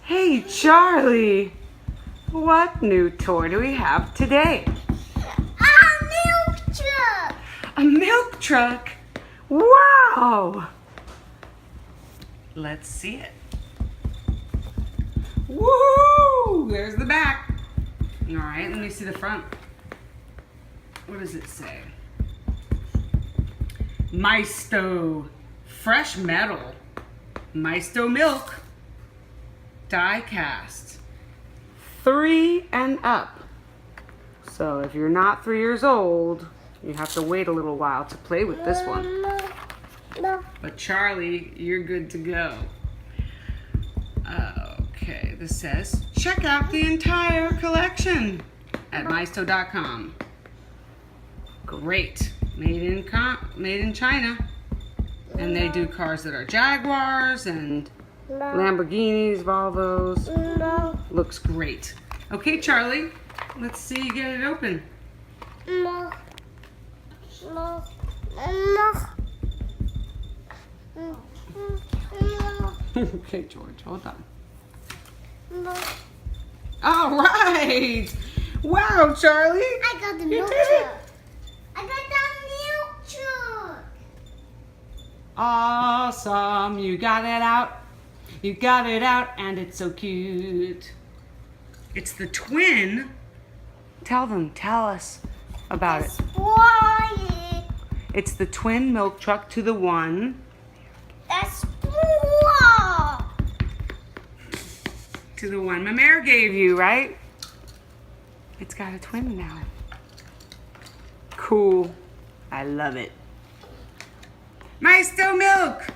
Hey, Charlie. What new toy do we have today? A milk truck. A milk truck? Wow. Let's see it. Woo! There's the back. All right, let me see the front. What does it say? Maisto fresh metal. Maisto milk. Die cast. 3 and up. So if you're not 3 years old, you have to wait a little while to play with this one. But Charlie, you're good to go. Okay, this says, check out the entire collection at maisto.com. Great. Made in China. And they do cars that are Jaguars and Lamborghinis, Volvos. Looks great. Okay, Charlie, let's see you get it open. Okay, George, hold on. All right. Wow, Charlie. I got the milk did it. truck. I got the milk truck. Awesome. You got it out. You got it out, and it's so cute. It's the twin. Tell us about it. Why? It's the twin milk truck to the one. That's why. To the one my mare gave you, right? It's got a twin now. Cool. I love it. Maisto milk.